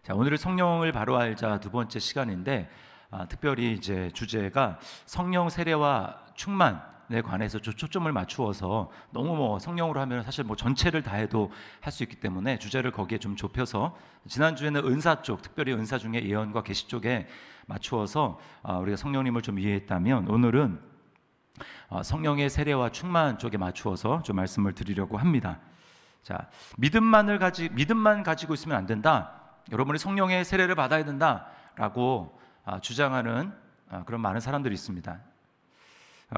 자, 오늘은 성령을 바로 알자 두 번째 시간인데 특별히 이제 주제가 성령 세례와 충만에 관해서 초점을 맞추어서 너무 성령으로 하면 사실 전체를 다 해도 할 수 있기 때문에 주제를 거기에 좀 좁혀서 지난주에는 은사 쪽, 특별히 은사 중에 예언과 계시 쪽에 맞추어서 우리가 성령님을 좀 이해했다면 오늘은 성령의 세례와 충만 쪽에 맞추어서 좀 말씀을 드리려고 합니다. 자, 믿음만 가지고 있으면 안 된다. 여러분이 성령의 세례를 받아야 된다라고 주장하는 그런 많은 사람들이 있습니다.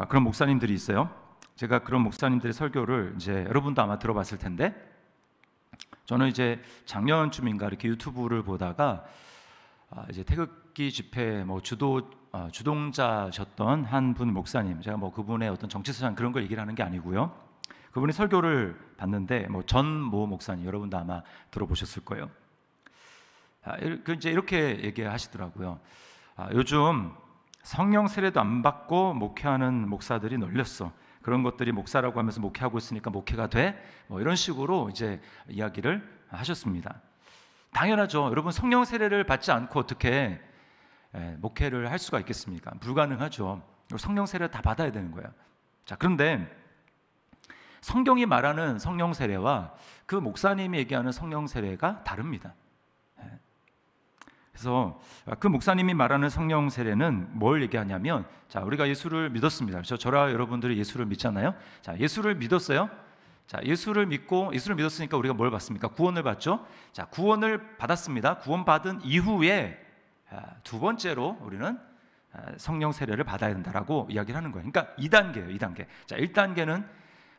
그런 목사님들이 있어요. 제가 그런 목사님들의 설교를 이제 여러분도 아마 들어봤을 텐데, 저는 이제 작년쯤인가 이렇게 유튜브를 보다가 이제 태극기 집회 주동자셨던 한 분 목사님, 제가 그분의 어떤 정치사상 그런 걸 얘기를 하는 게 아니고요. 그분의 설교를 봤는데 전모 목사님, 여러분도 아마 들어보셨을 거예요. 이제 이렇게 얘기하시더라고요. 요즘 성령 세례도 안 받고 목회하는 목사들이 널렸어. 그런 것들이 목사라고 하면서 목회하고 있으니까 목회가 돼? 이런 식으로 이제 이야기를 하셨습니다. 당연하죠. 여러분, 성령 세례를 받지 않고 어떻게 목회를 할 수가 있겠습니까? 불가능하죠. 성령 세례를 다 받아야 되는 거예요. 자, 그런데 성경이 말하는 성령 세례와 그 목사님이 얘기하는 성령 세례가 다릅니다. 그래서 그 목사님이 말하는 성령 세례는 뭘 얘기하냐면, 자, 우리가 예수를 믿었습니다. 저와 여러분들이 예수를 믿잖아요. 자, 예수를 믿었어요. 자, 예수를 믿었으니까 우리가 뭘 받습니까? 구원을 받죠. 자, 구원을 받았습니다. 구원 받은 이후에 두 번째로 우리는 성령 세례를 받아야 된다라고 이야기를 하는 거예요. 그러니까 2단계예요. 2단계. 자, 1단계는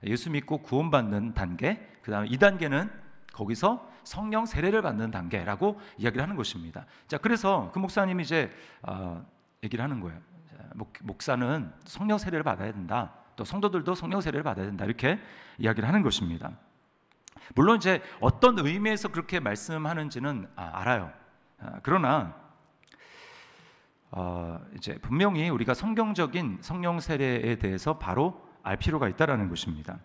예수 믿고 구원받는 단계, 그 다음에 2단계는 거기서 성령 세례를 받는 단계라고 이야기를 하는 것입니다. 자, 그래서 그 목사님이 이제 얘기를 하는 거예요. 목사는 성령 세례를 받아야 된다. 또 성도들도 성령 세례를 받아야 된다. 이렇게 이야기를 하는 것입니다. 물론 이제 어떤 의미에서 그렇게 말씀하는지는 알아요. 그러나 이제 분명히 우리가 성경적인 성령 세례에 대해서 바로 알 필요가 있다라는 것입니다.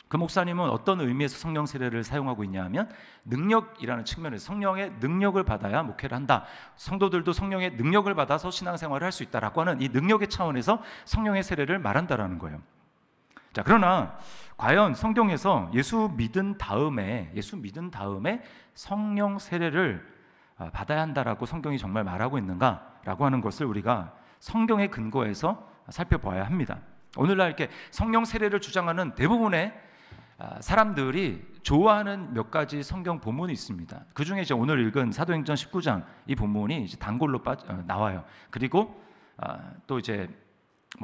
그 목사님은 어떤 의미에서 성령 세례를 사용하고 있냐 하면, 능력이라는 측면에서 성령의 능력을 받아야 목회를 한다. 성도들도 성령의 능력을 받아서 신앙생활을 할 수 있다라고 하는 이 능력의 차원에서 성령의 세례를 말한다라는 거예요. 자, 그러나 과연 성경에서 예수 믿은 다음에 성령 세례를 받아야 한다라고 성경이 정말 말하고 있는가라고 하는 것을 우리가 성경의 근거에서 살펴봐야 합니다. 오늘날 이렇게 성령 세례를 주장하는 대부분의 사람들이 좋아하는 몇 가지 성경 본문이 있습니다. 그 중에 이제 오늘 읽은 사도행전 19장 이 본문이 이제 단골로 나와요. 그리고 또 이제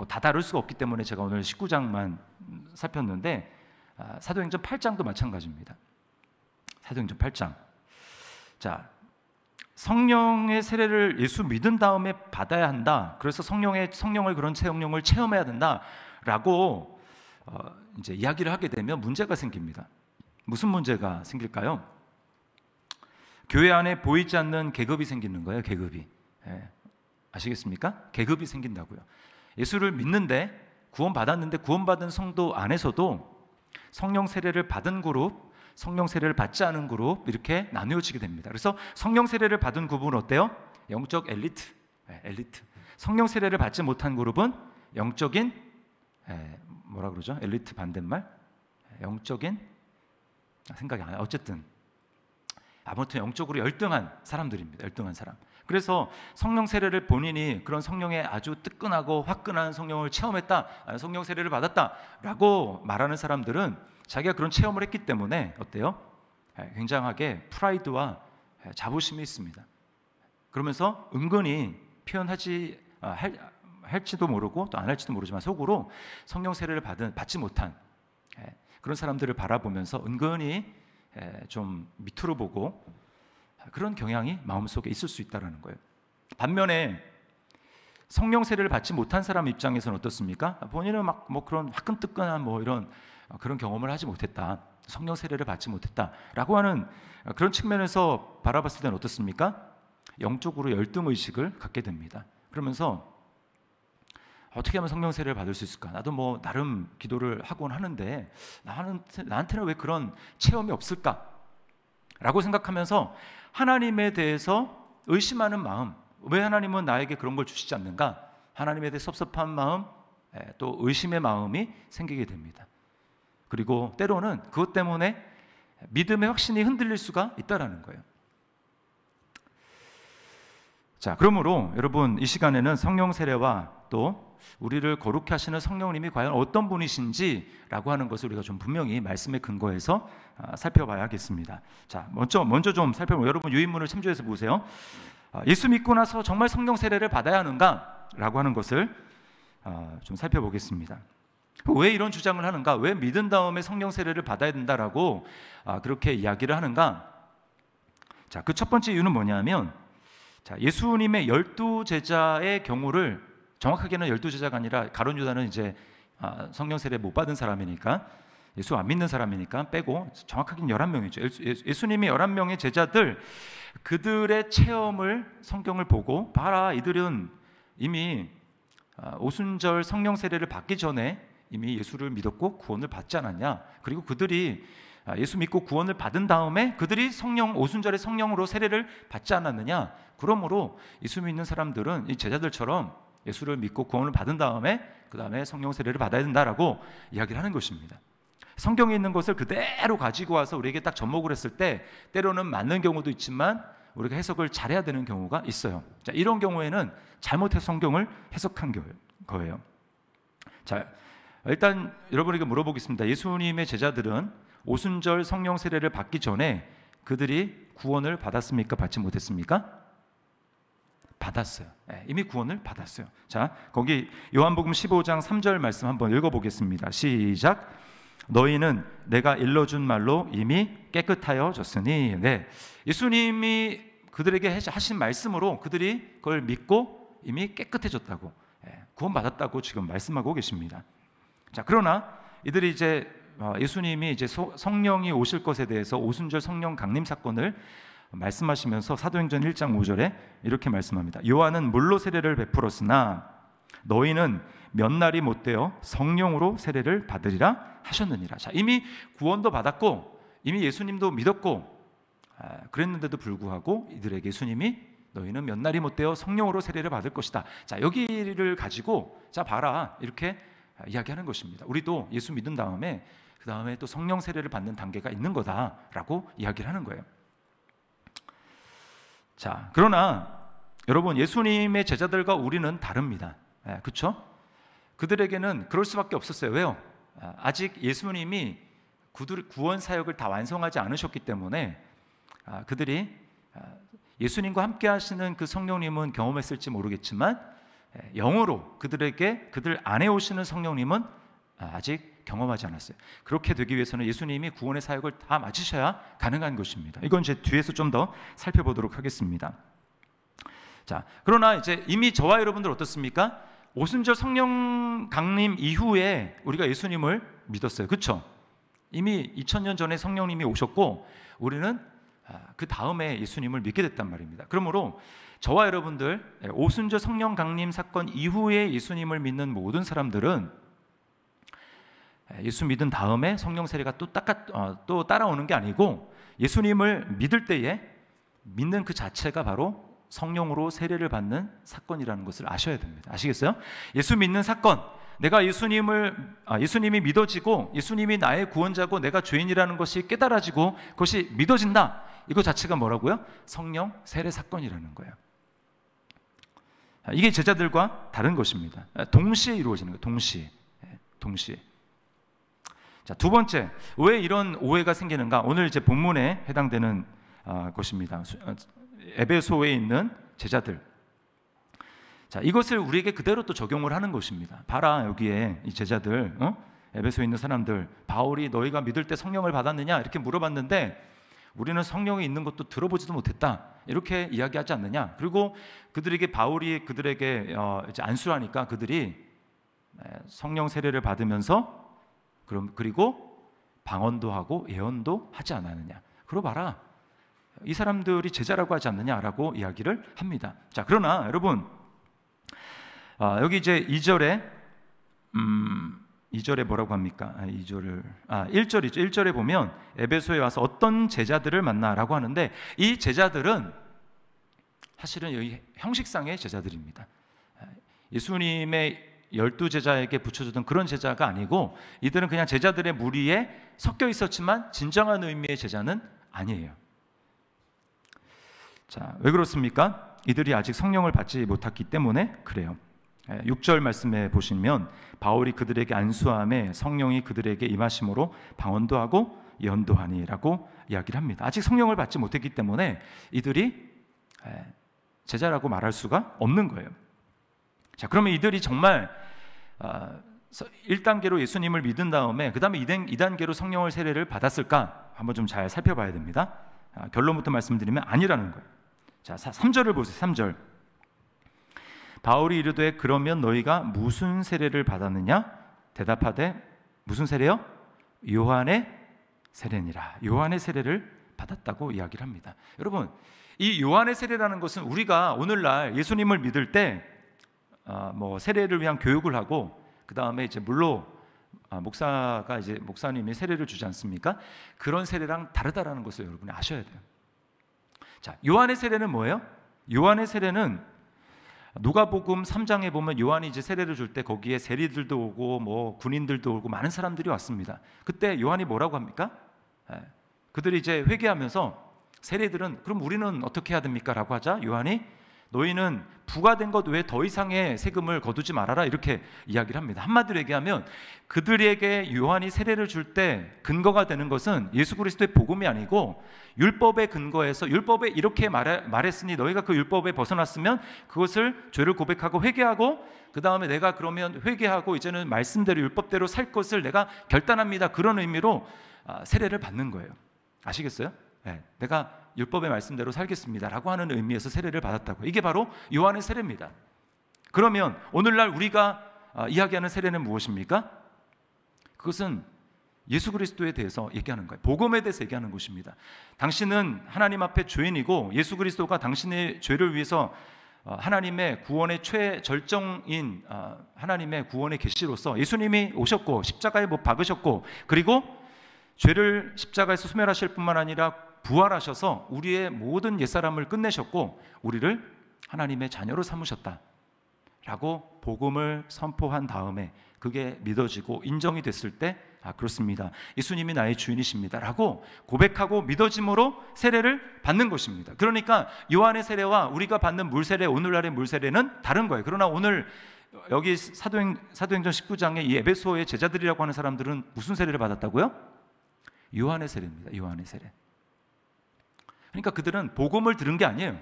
다 다룰 수가 없기 때문에 제가 오늘 19장만 살폈는데, 사도행전 8장도 마찬가지입니다. 사도행전 8장. 자, 성령의 세례를 예수 믿은 다음에 받아야 한다. 그래서 성령을 그런 성령을 체험해야 된다라고 이제 이야기를 하게 되면 문제가 생깁니다. 무슨 문제가 생길까요? 교회 안에 보이지 않는 계급이 생기는 거예요. 계급이. 아시겠습니까? 계급이 생긴다고요. 예수를 믿는데, 구원받았는데 구원받은 성도 안에서도 성령 세례를 받은 그룹, 성령 세례를 받지 않은 그룹, 이렇게 나누어지게 됩니다. 그래서 성령 세례를 받은 그룹은 어때요? 영적 엘리트. 성령 세례를 받지 못한 그룹은 영적인 뭐라 그러죠? 엘리트 반대말? 영적인 생각이 안 나요. 어쨌든 아무튼 영적으로 열등한 사람들입니다. 열등한 사람. 그래서 성령 세례를 본인이 그런 성령의 아주 뜨끈하고 화끈한 성령을 체험했다, 성령 세례를 받았다라고 말하는 사람들은 자기가 그런 체험을 했기 때문에 어때요? 굉장하게 프라이드와 자부심이 있습니다. 그러면서 은근히 표현하지 할지도 모르고 또 안 할지도 모르지만 속으로 성령 세례를 받지 못한 그런 사람들을 바라보면서 은근히 좀 밑으로 보고 그런 경향이 마음속에 있을 수 있다는 거예요. 반면에 성령 세례를 받지 못한 사람 입장에서는 어떻습니까? 본인은 그런 화끈뜨끈한 이런 그런 경험을 하지 못했다, 성령 세례를 받지 못했다라고 하는 그런 측면에서 바라봤을 때는 어떻습니까? 영적으로 열등 의식을 갖게 됩니다. 그러면서 어떻게 하면 성령 세례를 받을 수 있을까? 나도 나름 기도를 하곤 하는데 나한테는 왜 그런 체험이 없을까? 라고 생각하면서 하나님에 대해서 의심하는 마음, 왜 하나님은 나에게 그런 걸 주시지 않는가? 하나님에 대해 섭섭한 마음, 또 의심의 마음이 생기게 됩니다. 그리고 때로는 그것 때문에 믿음의 확신이 흔들릴 수가 있다는 거예요. 자, 그러므로 여러분, 이 시간에는 성령 세례와 또 우리를 거룩히 하시는 성령님이 과연 어떤 분이신지라고 하는 것을 우리가 좀 분명히 말씀에 근거해서 살펴봐야 하겠습니다. 자, 먼저 좀 살펴보면, 여러분 유인문을 참조해서 보세요. 예수 믿고 나서 정말 성령 세례를 받아야 하는가라고 하는 것을 좀 살펴보겠습니다. 왜 이런 주장을 하는가? 왜 믿은 다음에 성령 세례를 받아야 된다라고 그렇게 이야기를 하는가? 자, 그 첫 번째 이유는 뭐냐면, 자, 예수님의 12제자의 경우를, 정확하게는 12제자가 아니라 가룟 유다는 이제 성령 세례 못 받은 사람이니까, 예수 안 믿는 사람이니까 빼고 정확하게는 11명이죠. 예수님이 11명의 제자들, 그들의 체험을, 성경을 보고, 봐라, 이들은 이미 오순절 성령 세례를 받기 전에 이미 예수를 믿었고 구원을 받지 않았냐? 그리고 그들이 예수 믿고 구원을 받은 다음에 그들이 오순절의 성령으로 세례를 받지 않았느냐? 그러므로 예수 믿는 사람들은 이 제자들처럼 예수를 믿고 구원을 받은 다음에 그 다음에 성령 세례를 받아야 된다라고 이야기를 하는 것입니다. 성경에 있는 것을 그대로 가지고 와서 우리에게 딱 접목을 했을 때 때로는 맞는 경우도 있지만 우리가 해석을 잘해야 되는 경우가 있어요. 자, 이런 경우에는 잘못해서 성경을 해석한 거예요. 자, 일단 여러분에게 물어보겠습니다. 예수님의 제자들은 오순절 성령 세례를 받기 전에 그들이 구원을 받았습니까? 받지 못했습니까? 받았어요. 이미 구원을 받았어요. 자, 거기 요한복음 15장 3절 말씀 한번 읽어보겠습니다. 시작. 너희는 내가 일러준 말로 이미 깨끗하여졌으니. 네, 예수님이 그들에게 하신 말씀으로 그들이 그걸 믿고 이미 깨끗해졌다고, 구원받았다고 지금 말씀하고 계십니다. 자, 그러나 이들이 이제 예수님이 이제 성령이 오실 것에 대해서 오순절 성령 강림 사건을 말씀하시면서 사도행전 1장 5절에 이렇게 말씀합니다. 요한은 물로 세례를 베풀었으나 너희는 몇 날이 못되어 성령으로 세례를 받으리라 하셨느니라. 자, 이미 구원도 받았고 이미 예수님도 믿었고 그랬는데도 불구하고 이들에게 예수님이 너희는 몇 날이 못되어 성령으로 세례를 받을 것이다. 자, 여기를 가지고 자, 봐라, 이렇게 이야기하는 것입니다. 우리도 예수 믿은 다음에 그 다음에 또 성령 세례를 받는 단계가 있는 거다라고 이야기를 하는 거예요. 자, 그러나 여러분, 예수님의 제자들과 우리는 다릅니다. 그렇죠? 그들에게는 그럴 수밖에 없었어요. 왜요? 아직 예수님이 구원 사역을 다 완성하지 않으셨기 때문에 그들이 예수님과 함께 하시는 그 성령님은 경험했을지 모르겠지만 영으로 그들 안에 오시는 성령님은 아직 경험하지 않았어요. 그렇게 되기 위해서는 예수님이 구원의 사역을 다 마치셔야 가능한 것입니다. 이건 이제 뒤에서 좀 더 살펴보도록 하겠습니다. 자, 그러나 이제 이미 저와 여러분들 어떻습니까? 오순절 성령 강림 이후에 우리가 예수님을 믿었어요. 그렇죠? 이미 2000년 전에 성령님이 오셨고 우리는 그 다음에 예수님을 믿게 됐단 말입니다. 그러므로 저와 여러분들 오순절 성령 강림 사건 이후에 예수님을 믿는 모든 사람들은 예수 믿은 다음에 성령 세례가 또 따라오는 게 아니고 예수님을 믿을 때에 믿는 그 자체가 바로 성령으로 세례를 받는 사건이라는 것을 아셔야 됩니다. 아시겠어요? 예수 믿는 사건, 내가 예수님이 믿어지고 예수님이 나의 구원자고 내가 죄인이라는 것이 깨달아지고 그것이 믿어진다. 이거 자체가 뭐라고요? 성령 세례 사건이라는 거예요. 이게 제자들과 다른 것입니다. 동시에 이루어지는 거예요. 동시에. 자, 두 번째, 왜 이런 오해가 생기는가? 오늘 이제 본문에 해당되는 것입니다. 에베소에 있는 제자들. 자, 이것을 우리에게 그대로 또 적용을 하는 것입니다. 봐라, 여기에 이 제자들, 에베소에 있는 사람들, 바울이 너희가 믿을 때 성령을 받았느냐? 이렇게 물어봤는데 우리는 성령이 있는 것도 들어보지도 못했다. 이렇게 이야기하지 않느냐? 그리고 바울이 그들에게 이제 안수하니까 그들이 성령 세례를 받으면서 그리고 방언도 하고 예언도 하지 않았느냐? 그러고 봐라, 이 사람들이 제자라고 하지 않느냐라고 이야기를 합니다. 자, 그러나 여러분, 여기 이제 2절에 2절에 뭐라고 합니까? 1절이죠. 1절에 보면 에베소에 와서 어떤 제자들을 만나라고 하는데, 이 제자들은 사실은 여기 형식상의 제자들입니다. 예수님의 12제자에게 붙여주던 그런 제자가 아니고, 이들은 그냥 제자들의 무리에 섞여 있었지만 진정한 의미의 제자는 아니에요. 자, 왜 그렇습니까? 이들이 아직 성령을 받지 못했기 때문에 그래요. 6절 말씀에 보시면 바울이 그들에게 안수함에 성령이 그들에게 임하심으로 방언도 하고 예언도 하니라고 이야기를 합니다. 아직 성령을 받지 못했기 때문에 이들이 제자라고 말할 수가 없는 거예요. 자, 그러면 이들이 정말 1단계로 예수님을 믿은 다음에 그 다음에 2단계로 성령을 세례를 받았을까? 한번 좀 잘 살펴봐야 됩니다. 결론부터 말씀드리면 아니라는 거예요. 자, 3절을 보세요. 3절. 바울이 이르되 그러면 너희가 무슨 세례를 받았느냐? 대답하되 무슨 세례요? 요한의 세례니라. 요한의 세례를 받았다고 이야기를 합니다. 여러분, 이 요한의 세례라는 것은 우리가 오늘날 예수님을 믿을 때 세례를 위한 교육을 하고 그 다음에 이제 물로 목사가 이제 목사님이 세례를 주지 않습니까? 그런 세례랑 다르다라는 것을 여러분이 아셔야 돼요. 자, 요한의 세례는 뭐예요? 요한의 세례는 누가복음 3장에 보면 요한이 이제 세례를 줄 때 거기에 세리들도 오고 뭐 군인들도 오고 많은 사람들이 왔습니다. 그때 요한이 뭐라고 합니까? 그들이 이제 회개하면서 세리들은 그럼 우리는 어떻게 해야 됩니까? 라고 하자 요한이 너희는 부과된 것 외에 더 이상의 세금을 거두지 말아라 이렇게 이야기를 합니다. 한마디로 얘기하면 그들에게 요한이 세례를 줄 때 근거가 되는 것은 예수 그리스도의 복음이 아니고 율법에 근거해서 율법에 이렇게 말했으니 너희가 그 율법에 벗어났으면 그것을 죄를 고백하고 회개하고 그 다음에 내가 그러면 회개하고 이제는 말씀대로 율법대로 살 것을 내가 결단합니다. 그런 의미로 세례를 받는 거예요. 아시겠어요? 네, 내가 율법의 말씀대로 살겠습니다 라고 하는 의미에서 세례를 받았다고. 이게 바로 요한의 세례입니다. 그러면 오늘날 우리가 이야기하는 세례는 무엇입니까? 그것은 예수 그리스도에 대해서 얘기하는 거예요. 복음에 대해서 얘기하는 것입니다. 당신은 하나님 앞에 죄인이고 예수 그리스도가 당신의 죄를 위해서 하나님의 구원의 최절정인 하나님의 구원의 계시로서 예수님이 오셨고 십자가에 못 박으셨고 그리고 죄를 십자가에서 소멸하실 뿐만 아니라 부활하셔서 우리의 모든 옛사람을 끝내셨고 우리를 하나님의 자녀로 삼으셨다 라고 복음을 선포한 다음에 그게 믿어지고 인정이 됐을 때 그렇습니다, 예수님이 나의 주인이십니다 라고 고백하고 믿어짐으로 세례를 받는 것입니다. 그러니까 요한의 세례와 우리가 받는 물세례, 오늘날의 물세례는 다른 거예요. 그러나 오늘 여기 사도행전 19장에 이 에베소의 제자들이라고 하는 사람들은 무슨 세례를 받았다고요? 요한의 세례입니다. 요한의 세례. 그러니까 그들은 복음을 들은 게 아니에요.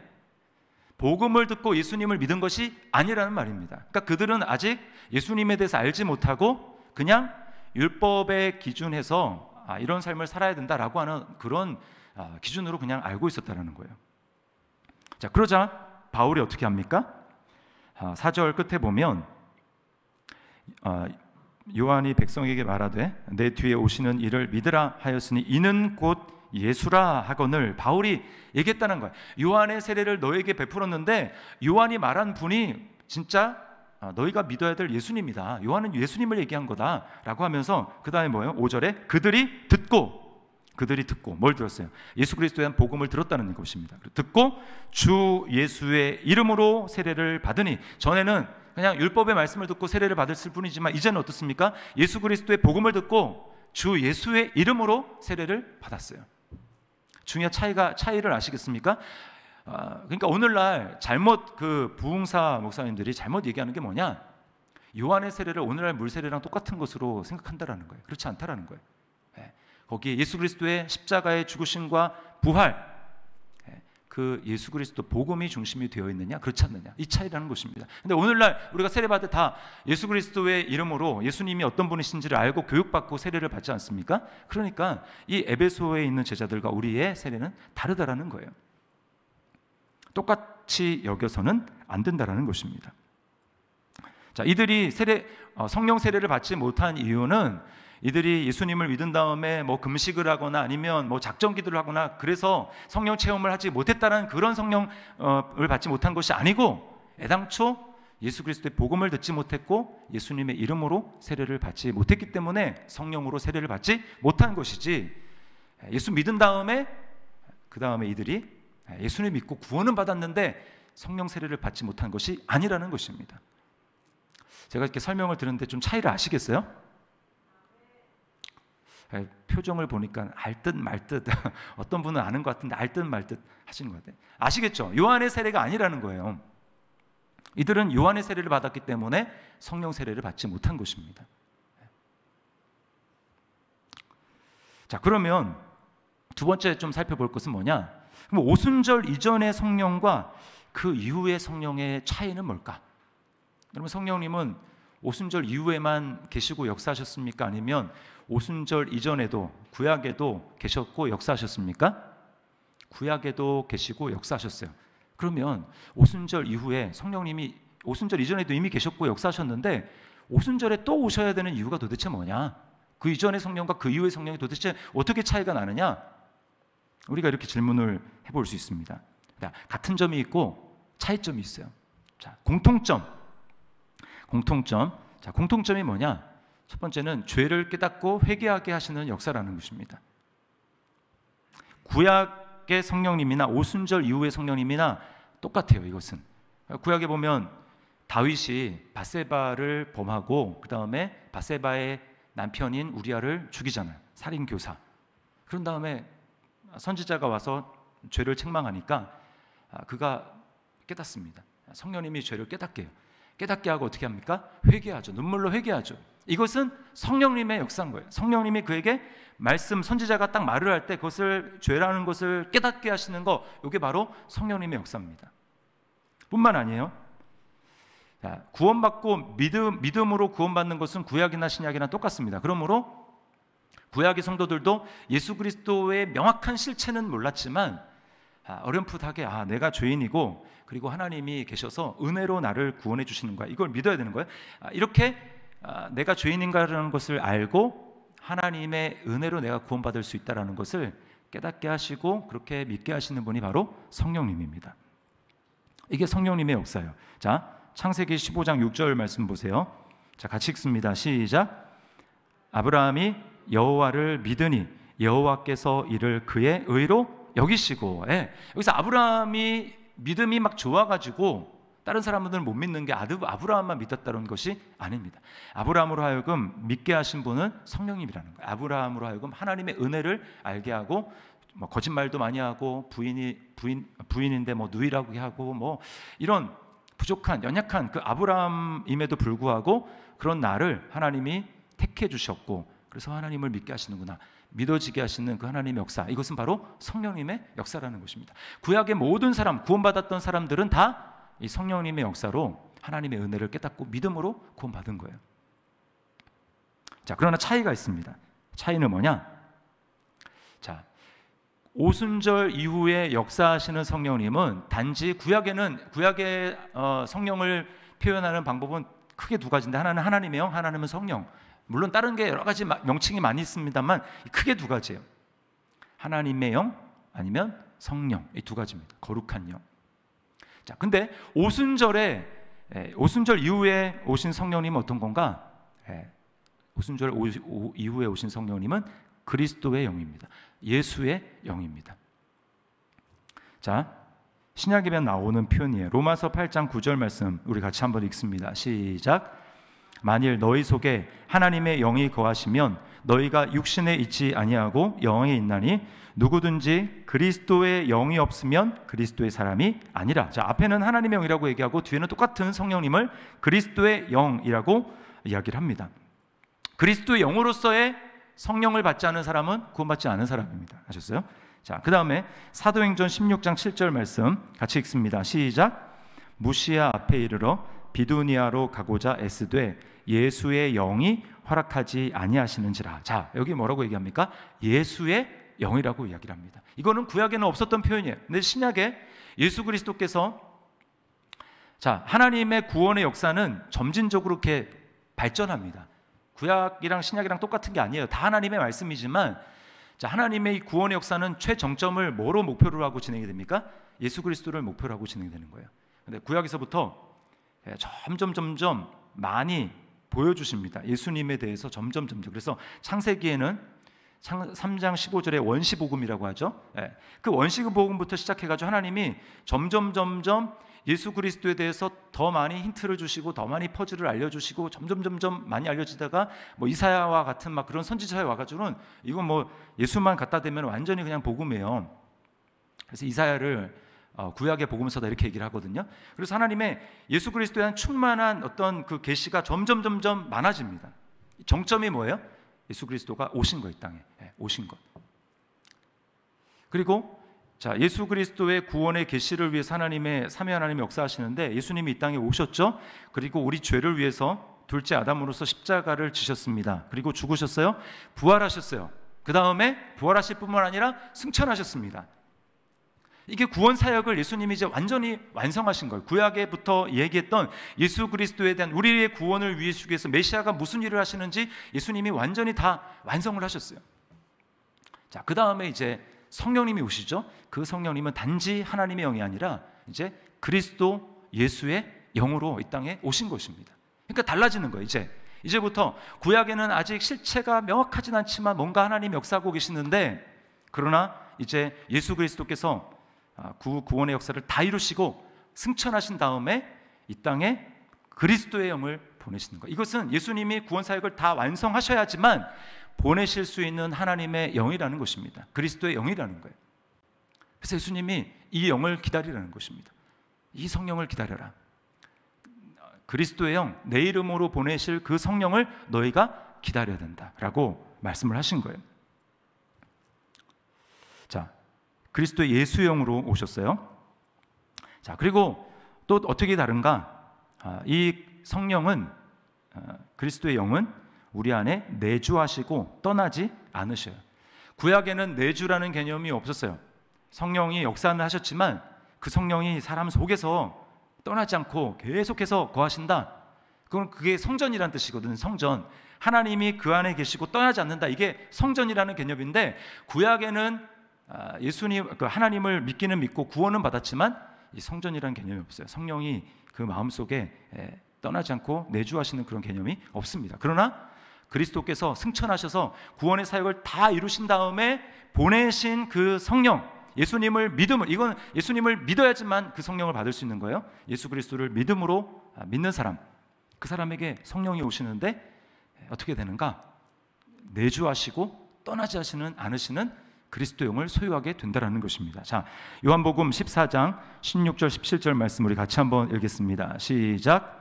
복음을 듣고 예수님을 믿은 것이 아니라는 말입니다. 그러니까 그들은 아직 예수님에 대해서 알지 못하고 그냥 율법의 기준에서 이런 삶을 살아야 된다라고 하는 그런 기준으로 그냥 알고 있었다는 거예요. 자, 그러자 바울이 어떻게 합니까? 4절 끝에 보면 요한이 백성에게 말하되 내 뒤에 오시는 이를 믿으라 하였으니 이는 곧 예수라 하거늘. 바울이 얘기했다는 거예요. 요한의 세례를 너에게 베풀었는데 요한이 말한 분이 진짜 너희가 믿어야 될 예수님이다. 요한은 예수님을 얘기한 거다 라고 하면서 그 다음에 뭐예요? 5절에 그들이 듣고 뭘 들었어요? 예수 그리스도에 대한 복음을 들었다는 것입니다. 듣고 주 예수의 이름으로 세례를 받으니, 전에는 그냥 율법의 말씀을 듣고 세례를 받았을 뿐이지만 이제는 어떻습니까? 예수 그리스도의 복음을 듣고 주 예수의 이름으로 세례를 받았어요. 중요한 차이를 아시겠습니까? 그러니까 오늘날 잘못 부흥사 목사님들이 잘못 얘기하는 게 뭐냐? 요한의 세례를 오늘날 물세례랑 똑같은 것으로 생각한다라는 거예요. 그렇지 않다라는 거예요. 거기에 예수 그리스도의 십자가의 죽으심과 부활, 그 예수 그리스도 복음이 중심이 되어 있느냐 그렇지 않느냐, 이 차이라는 것입니다. 근데 오늘날 우리가 세례받을 다 예수 그리스도의 이름으로 예수님이 어떤 분이신지를 알고 교육받고 세례를 받지 않습니까? 그러니까 이 에베소에 있는 제자들과 우리의 세례는 다르다라는 거예요. 똑같이 여겨서는 안 된다라는 것입니다. 자, 이들이 성령 세례를 받지 못한 이유는 이들이 예수님을 믿은 다음에 금식을 하거나 아니면 작정 기도를 하거나 그래서 성령 체험을 하지 못했다는 그런 성령을 받지 못한 것이 아니고 애당초 예수 그리스도의 복음을 듣지 못했고 예수님의 이름으로 세례를 받지 못했기 때문에 성령으로 세례를 받지 못한 것이지, 예수 믿은 다음에 그 다음에 이들이 예수님 믿고 구원은 받았는데 성령 세례를 받지 못한 것이 아니라는 것입니다. 제가 이렇게 설명을 드렸는데 좀 차이를 아시겠어요? 표정을 보니까 알 듯 말 듯 어떤 분은 아는 것 같은데 알 듯 말 듯 하시는 것 같아요. 아시겠죠? 요한의 세례가 아니라는 거예요. 이들은 요한의 세례를 받았기 때문에 성령 세례를 받지 못한 것입니다. 자, 그러면 두 번째 좀 살펴볼 것은 뭐냐? 그럼 오순절 이전의 성령과 그 이후의 성령의 차이는 뭘까? 여러분, 성령님은 오순절 이후에만 계시고 역사하셨습니까? 아니면 오순절 이전에도 구약에도 계셨고 역사하셨습니까? 구약에도 계시고 역사하셨어요. 그러면 오순절 이후에 성령님이 오순절 이전에도 이미 계셨고 역사하셨는데 오순절에 또 오셔야 되는 이유가 도대체 뭐냐? 그 이전의 성령과 그 이후의 성령이 도대체 어떻게 차이가 나느냐? 우리가 이렇게 질문을 해볼 수 있습니다. 같은 점이 있고 차이점이 있어요. 자, 공통점. 자, 공통점이 뭐냐? 첫 번째는 죄를 깨닫고 회개하게 하시는 역사라는 것입니다. 구약의 성령님이나 오순절 이후의 성령님이나 똑같아요. 이것은 구약에 보면 다윗이 밧세바를 범하고 그 다음에 밧세바의 남편인 우리아를 죽이잖아요. 살인교사. 그런 다음에 선지자가 와서 죄를 책망하니까 그가 깨닫습니다. 성령님이 죄를 깨닫게 해요. 깨닫게 하고 어떻게 합니까? 회개하죠. 눈물로 회개하죠. 이것은 성령님의 역사인 거예요. 성령님이 그에게 말씀, 선지자가 딱 말을 할 때 그것을 죄라는 것을 깨닫게 하시는 거, 이게 바로 성령님의 역사입니다. 뿐만 아니에요. 자, 구원받고 믿음으로 구원받는 것은 구약이나 신약이나 똑같습니다. 그러므로 구약의 성도들도 예수 그리스도의 명확한 실체는 몰랐지만 어렴풋하게 내가 죄인이고 그리고 하나님이 계셔서 은혜로 나를 구원해 주시는 거야, 이걸 믿어야 되는 거예요. 이렇게 내가 죄인인가라는 것을 알고 하나님의 은혜로 내가 구원받을 수 있다는 것을 깨닫게 하시고 그렇게 믿게 하시는 분이 바로 성령님입니다. 이게 성령님의 역사예요. 자, 창세기 15장 6절 말씀 보세요. 자, 같이 읽습니다. 시작. 아브라함이 여호와를 믿으니 여호와께서 이를 그의 의로 여기시고. 여기서 아브라함이 믿음이 막 좋아가지고 다른 사람들은 못 믿는 게 아브라함만 믿었다는 것이 아닙니다. 아브라함으로 하여금 믿게 하신 분은 성령님이라는 거예요. 아브라함으로 하여금 하나님의 은혜를 알게 하고 거짓말도 많이 하고 부인인데 누이라고 하고 이런 부족한 연약한 그 아브라함임에도 불구하고 그런 나를 하나님이 택해 주셨고 그래서 하나님을 믿게 하시는구나, 믿어지게 하시는 그 하나님의 역사, 이것은 바로 성령님의 역사라는 것입니다. 구약의 모든 사람, 구원받았던 사람들은 다 이 성령님의 역사로 하나님의 은혜를 깨닫고 믿음으로 구원받은 거예요. 자, 그러나 차이가 있습니다. 차이는 뭐냐? 자, 오순절 이후에 역사하시는 성령님은 단지 구약의 성령을 표현하는 방법은 크게 두 가지인데, 하나는 하나님의 영, 하나는 성령. 물론 다른 게 여러 가지 명칭이 많이 있습니다만 크게 두 가지예요. 하나님의 영 아니면 성령, 이 두 가지입니다. 거룩한 영. 자, 근데 오순절 이후에 오신 성령님은 어떤 건가? 오순절 이후에 오신 성령님은 그리스도의 영입니다. 예수의 영입니다. 자, 신약에 나오는 표현이에요. 로마서 8장 9절 말씀 우리 같이 한번 읽습니다. 시작. 만일 너희 속에 하나님의 영이 거하시면 너희가 육신에 있지 아니하고 영에 있나니 누구든지 그리스도의 영이 없으면 그리스도의 사람이 아니라. 자, 앞에는 하나님의 영이라고 얘기하고 뒤에는 똑같은 성령님을 그리스도의 영이라고 이야기를 합니다. 그리스도의 영으로서의 성령을 받지 않은 사람은 구원받지 않은 사람입니다. 아셨어요? 자, 그 다음에 사도행전 16장 7절 말씀 같이 읽습니다. 시작. 무시아 앞에 이르러 비두니아로 가고자 애쓰되 예수의 영이 허락하지 아니하시는지라. 자, 여기 뭐라고 얘기합니까? 예수의 영이라고 이야기를 합니다. 이거는 구약에는 없었던 표현이에요. 근데 신약에 예수 그리스도께서, 자, 하나님의 구원의 역사는 점진적으로 이렇게 발전합니다. 구약이랑 신약이랑 똑같은 게 아니에요. 다 하나님의 말씀이지만, 자, 하나님의 구원의 역사는 최정점을 뭐로 목표로 하고 진행이 됩니까? 예수 그리스도를 목표로 하고 진행되는 거예요. 근데 구약에서부터 점점 많이 보여주십니다. 예수님에 대해서 점점. 그래서 창세기에는 3장 15절에 원시복음이라고 하죠. 그 원시복음부터 시작해가지고 하나님이 점점 예수 그리스도에 대해서 더 많이 힌트를 주시고 더 많이 퍼즐을 알려주시고 점점 많이 알려지다가 뭐 이사야와 같은 막 그런 선지자에 와가지고는 이건 뭐 예수만 갖다 대면 완전히 그냥 복음이에요. 그래서 이사야를 구약의 복음서다 이렇게 얘기를 하거든요. 그래서 하나님의 예수 그리스도에 대한 충만한 어떤 그 계시가 점점 많아집니다. 정점이 뭐예요? 예수 그리스도가 오신 거, 이 땅에 오신 것. 그리고 자, 예수 그리스도의 구원의 계시를 위해서 하나님의 삼위 하나님이 역사하시는데 예수님이 이 땅에 오셨죠. 그리고 우리 죄를 위해서 둘째 아담으로서 십자가를 지셨습니다. 그리고 죽으셨어요. 부활하셨어요. 그 다음에 부활하실 뿐만 아니라 승천하셨습니다. 이게 구원 사역을 예수님이 이제 완전히 완성하신 거예요. 구약에부터 얘기했던 예수 그리스도에 대한 우리의 구원을 위해서 메시아가 무슨 일을 하시는지 예수님이 완전히 다 완성을 하셨어요. 자, 그 다음에 이제 성령님이 오시죠. 그 성령님은 단지 하나님의 영이 아니라 이제 그리스도 예수의 영으로 이 땅에 오신 것입니다. 그러니까 달라지는 거예요. 이제부터 구약에는 아직 실체가 명확하진 않지만 뭔가 하나님이 역사하고 계시는데, 그러나 이제 예수 그리스도께서 구원의 역사를 다 이루시고 승천하신 다음에 이 땅에 그리스도의 영을 보내시는 거예요. 이것은 예수님이 구원 사역을 다 완성하셔야지만 보내실 수 있는 하나님의 영이라는 것입니다. 그리스도의 영이라는 거예요. 그래서 예수님이 이 영을 기다리라는 것입니다. 이 성령을 기다려라. 그리스도의 영, 내 이름으로 보내실 그 성령을 너희가 기다려야 된다라고 말씀을 하신 거예요. 자, 그리스도의 예수 영으로 오셨어요. 자, 그리고 또 어떻게 다른가? 이 성령은, 그리스도의 영은 우리 안에 내주하시고 떠나지 않으셔요. 구약에는 내주라는 개념이 없었어요. 성령이 역사는 하셨지만 그 성령이 사람 속에서 떠나지 않고 계속해서 거하신다. 그게 성전이라는 뜻이거든요. 성전. 하나님이 그 안에 계시고 떠나지 않는다. 이게 성전이라는 개념인데, 구약에는 하나님을 믿기는 믿고 구원은 받았지만 이 성전이라는 개념이 없어요. 성령이 그 마음속에 떠나지 않고 내주하시는 그런 개념이 없습니다. 그러나 그리스도께서 승천하셔서 구원의 사역을 다 이루신 다음에 보내신 그 성령, 예수님을 믿어야지만 그 성령을 받을 수 있는 거예요. 예수 그리스도를 믿음으로 믿는 사람, 그 사람에게 성령이 오시는데 어떻게 되는가? 내주하시고 떠나지 않으시는 그리스도 영을 소유하게 된다는 것입니다. 자, 요한복음 14장 16절 17절 말씀 우리 같이 한번 읽겠습니다. 시작.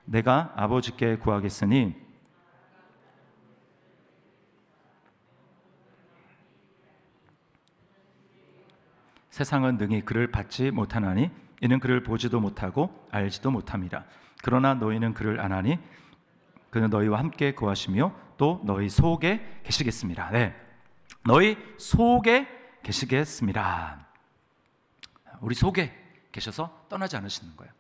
내가 아버지께 구하겠으니 세상은 능히 그를 받지 못하나니 이는 그를 보지도 못하고 알지도 못함이라. 그러나 너희는 그를 아나니 그는 너희와 함께 거하시며 또 너희 속에 계시겠습니다. 네, 너희 속에 계시겠습니다. 우리 속에 계셔서 떠나지 않으시는 거예요.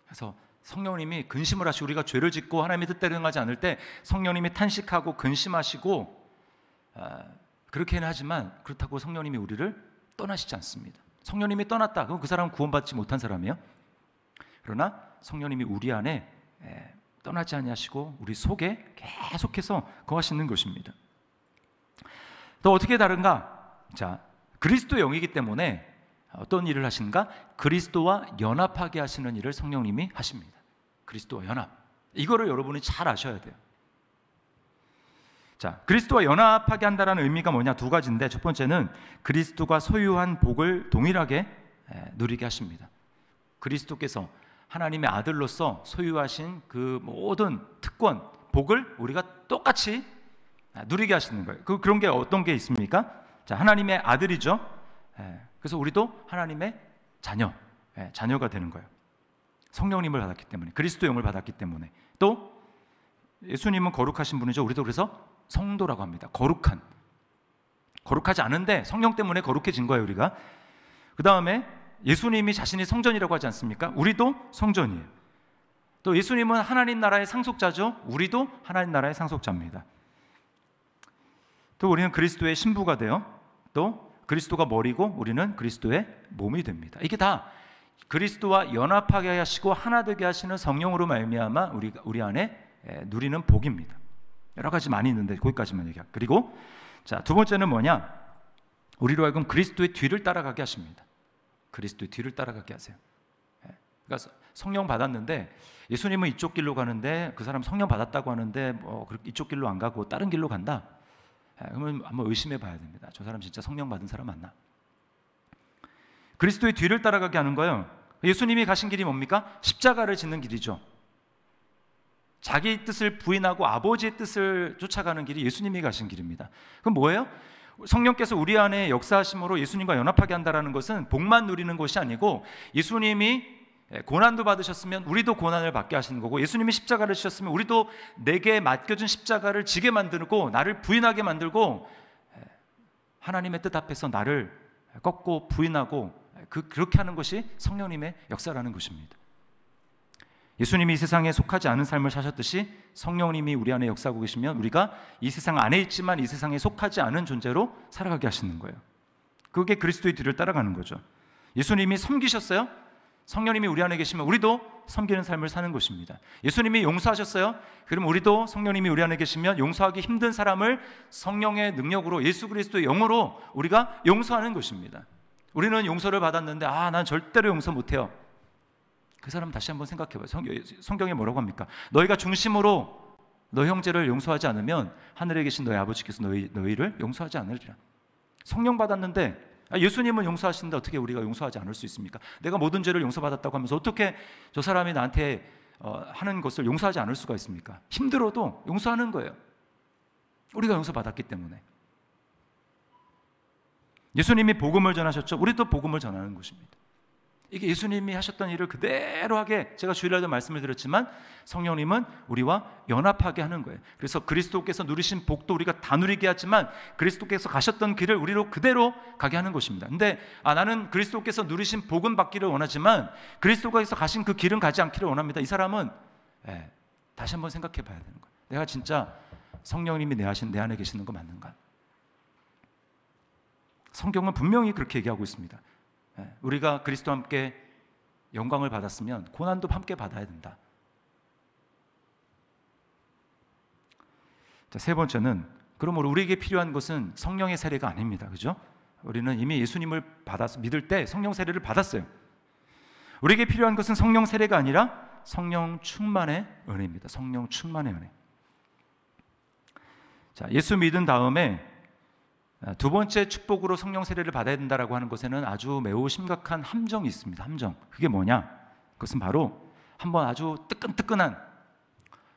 그래서 성령님이 근심을 하시고, 우리가 죄를 짓고 하나님의 뜻대로 행하지 않을 때 성령님이 탄식하고 근심하시고 그렇게는 하지만 그렇다고 성령님이 우리를 떠나시지 않습니다. 성령님이 떠났다, 그럼 그 사람은 구원받지 못한 사람이에요. 그러나 성령님이 우리 안에 떠나지 아니하시고 우리 속에 계속해서 거하시는 것입니다. 또 어떻게 다른가? 자, 그리스도의 영이기 때문에 어떤 일을 하시는가? 그리스도와 연합하게 하시는 일을 성령님이 하십니다. 그리스도와 연합, 이거를 여러분이 잘 아셔야 돼요. 자, 그리스도와 연합하게 한다는 의미가 뭐냐? 두 가지인데, 첫 번째는 그리스도가 소유한 복을 동일하게 누리게 하십니다. 그리스도께서 하나님의 아들로서 소유하신 그 모든 특권, 복을 우리가 똑같이 누리게 하시는 거예요. 그런 게 어떤 게 있습니까? 자, 하나님의 아들이죠. 그래서 우리도 하나님의 자녀가 되는 거예요. 성령님을 받았기 때문에, 그리스도 영을 받았기 때문에. 또 예수님은 거룩하신 분이죠. 우리도 그래서 성도라고 합니다. 거룩하지 않은데 성령 때문에 거룩해진 거예요, 우리가. 그 다음에 예수님이 자신이 성전이라고 하지 않습니까? 우리도 성전이에요. 또 예수님은 하나님 나라의 상속자죠. 우리도 하나님 나라의 상속자입니다. 또 우리는 그리스도의 신부가 되어 또 그리스도가 머리고 우리는 그리스도의 몸이 됩니다. 이게 다 그리스도와 연합하게 하시고 하나 되게 하시는 성령으로 말미암아 우리 안에 누리는 복입니다. 여러 가지 많이 있는데 거기까지만 얘기할게요. 그리고 자, 두 번째는 뭐냐? 우리로 하여금 그리스도의 뒤를 따라가게 하십니다. 그리스도의 뒤를 따라가게 하세요. 그러니까 성령 받았는데 예수님은 이쪽 길로 가는데 그 사람 성령 받았다고 하는데 뭐 이쪽 길로 안 가고 다른 길로 간다? 그러면 한번 의심해 봐야 됩니다. 저 사람 진짜 성령 받은 사람 맞나? 그리스도의 뒤를 따라가게 하는 거예요. 예수님이 가신 길이 뭡니까? 십자가를 짓는 길이죠. 자기 뜻을 부인하고 아버지의 뜻을 쫓아가는 길이 예수님이 가신 길입니다. 그럼 뭐예요? 성령께서 우리 안에 역사하심으로 예수님과 연합하게 한다는 것은 복만 누리는 것이 아니고 예수님이 고난도 받으셨으면 우리도 고난을 받게 하시는 거고, 예수님이 십자가를 지셨으면 우리도 내게 맡겨준 십자가를 지게 만들고 나를 부인하게 만들고 하나님의 뜻 앞에서 나를 꺾고 부인하고 그렇게 하는 것이 성령님의 역사라는 것입니다. 예수님이 이 세상에 속하지 않은 삶을 사셨듯이 성령님이 우리 안에 역사하고 계시면 우리가 이 세상 안에 있지만 이 세상에 속하지 않은 존재로 살아가게 하시는 거예요. 그게 그리스도의 뒤를 따라가는 거죠. 예수님이 섬기셨어요? 성령님이 우리 안에 계시면 우리도 섬기는 삶을 사는 것입니다. 예수님이 용서하셨어요? 그럼 우리도 성령님이 우리 안에 계시면 용서하기 힘든 사람을 성령의 능력으로 예수 그리스도의 영으로 우리가 용서하는 것입니다. 우리는 용서를 받았는데 난 절대로 용서 못해요. 그 사람 다시 한번 생각해봐요. 성경에 뭐라고 합니까? 너희가 중심으로 너 형제를 용서하지 않으면 하늘에 계신 너희 아버지께서 너희를 용서하지 않으리라. 성령 받았는데 예수님은 용서하시는데 어떻게 우리가 용서하지 않을 수 있습니까? 내가 모든 죄를 용서받았다고 하면서 어떻게 저 사람이 나한테 하는 것을 용서하지 않을 수가 있습니까? 힘들어도 용서하는 거예요. 우리가 용서받았기 때문에. 예수님이 복음을 전하셨죠. 우리도 복음을 전하는 것입니다. 이게 예수님이 하셨던 일을 그대로 하게, 제가 주일날도 말씀을 드렸지만 성령님은 우리와 연합하게 하는 거예요. 그래서 그리스도께서 누리신 복도 우리가 다 누리게 하지만 그리스도께서 가셨던 길을 우리로 그대로 가게 하는 것입니다. 근데 나는 그리스도께서 누리신 복은 받기를 원하지만 그리스도께서 가신 그 길은 가지 않기를 원합니다. 이 사람은 다시 한번 생각해 봐야 되는 거예요. 내가 진짜 성령님이 내 안에 계시는 거 맞는가? 성경은 분명히 그렇게 얘기하고 있습니다. 우리가 그리스도와 함께 영광을 받았으면 고난도 함께 받아야 된다. 자, 세 번째는, 그러므로 우리에게 필요한 것은 성령의 세례가 아닙니다. 그죠? 우리는 이미 예수님을 믿을 때 성령 세례를 받았어요. 우리에게 필요한 것은 성령 세례가 아니라 성령 충만의 은혜입니다. 성령 충만의 은혜. 자, 예수 믿은 다음에 두 번째 축복으로 성령 세례를 받아야 된다라고 하는 것에는 아주 매우 심각한 함정이 있습니다. 함정. 그게 뭐냐? 그것은 바로 한번 아주 뜨끈뜨끈한,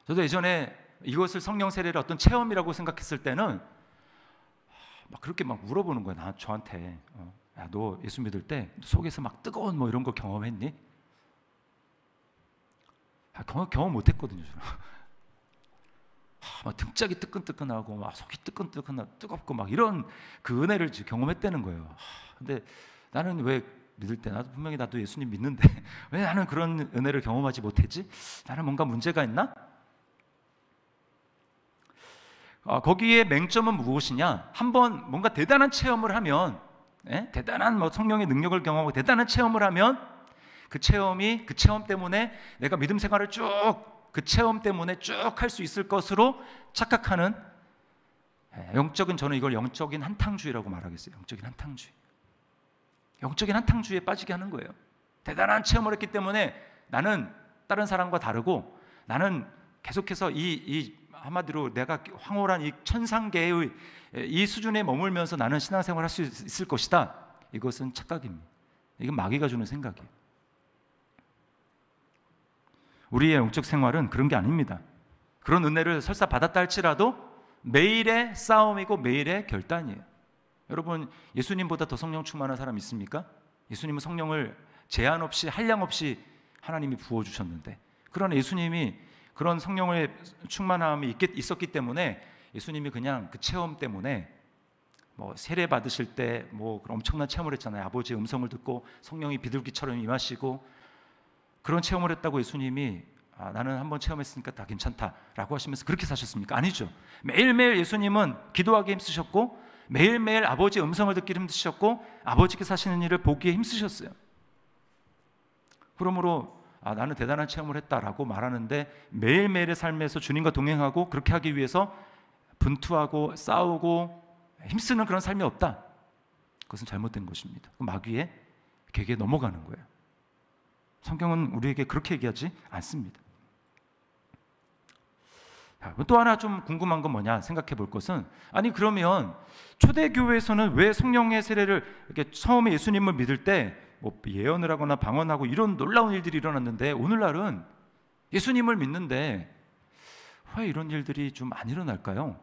저도 예전에 이것을 성령 세례를 어떤 체험이라고 생각했을 때는 막 그렇게 막 물어보는 거야. 저한테 야, 너 예수 믿을 때 속에서 막 뜨거운 뭐 이런 거 경험했니? 경험 못했거든요. 막 등짝이 뜨끈뜨끈하고 막 속이 뜨끈뜨끈하고 뜨겁고 막 이런 그 은혜를 경험했다는 거예요. 근데 나는 왜 믿을 때 분명히 나도 예수님 믿는데 왜 나는 그런 은혜를 경험하지 못했지? 나는 뭔가 문제가 있나? 거기에 맹점은 무엇이냐? 한번 뭔가 대단한 체험을 하면, 대단한 뭐 성령의 능력을 경험하고 대단한 체험을 하면 그 체험 때문에 내가 믿음 생활을 그 체험 때문에 쭉 할 수 있을 것으로 착각하는 저는 이걸 영적인 한탕주의라고 말하겠어요. 영적인 한탕주의에 빠지게 하는 거예요. 대단한 체험을 했기 때문에 나는 다른 사람과 다르고, 나는 계속해서 한마디로 내가 황홀한 이 천상계의 이 수준에 머물면서 나는 신앙생활을 할 수 있을 것이다. 이것은 착각입니다. 이건 마귀가 주는 생각이에요. 우리의 영적 생활은 그런 게 아닙니다. 그런 은혜를 설사 받았다 할지라도 매일의 싸움이고 매일의 결단이에요. 여러분, 예수님보다 더 성령 충만한 사람 있습니까? 예수님은 성령을 제한 없이 한량 없이 하나님이 부어주셨는데, 그러나 예수님이 그런 성령의 충만함이 있었기 때문에 예수님이 그냥 그 체험 때문에 뭐 세례 받으실 때 뭐 엄청난 체험을 했잖아요. 아버지의 음성을 듣고 성령이 비둘기처럼 임하시고, 그런 체험을 했다고 예수님이 나는 한번 체험했으니까 다 괜찮다라고 하시면서 그렇게 사셨습니까? 아니죠. 매일매일 예수님은 기도하기에 힘쓰셨고 매일매일 아버지의 음성을 듣기 힘쓰셨고 아버지께서 하시는 일을 보기에 힘쓰셨어요. 그러므로 나는 대단한 체험을 했다라고 말하는데 매일매일의 삶에서 주님과 동행하고 그렇게 하기 위해서 분투하고 싸우고 힘쓰는 그런 삶이 없다. 그것은 잘못된 것입니다. 마귀의 계기에 넘어가는 거예요. 성경은 우리에게 그렇게 얘기하지 않습니다. 또 하나 좀 궁금한 건 뭐냐 생각해 볼 것은, 아니 그러면 초대교회에서는 왜 성령의 세례를 이렇게 처음에 예수님을 믿을 때 뭐 예언을 하거나 방언하고 이런 놀라운 일들이 일어났는데 오늘날은 예수님을 믿는데 왜 이런 일들이 좀 안 일어날까요?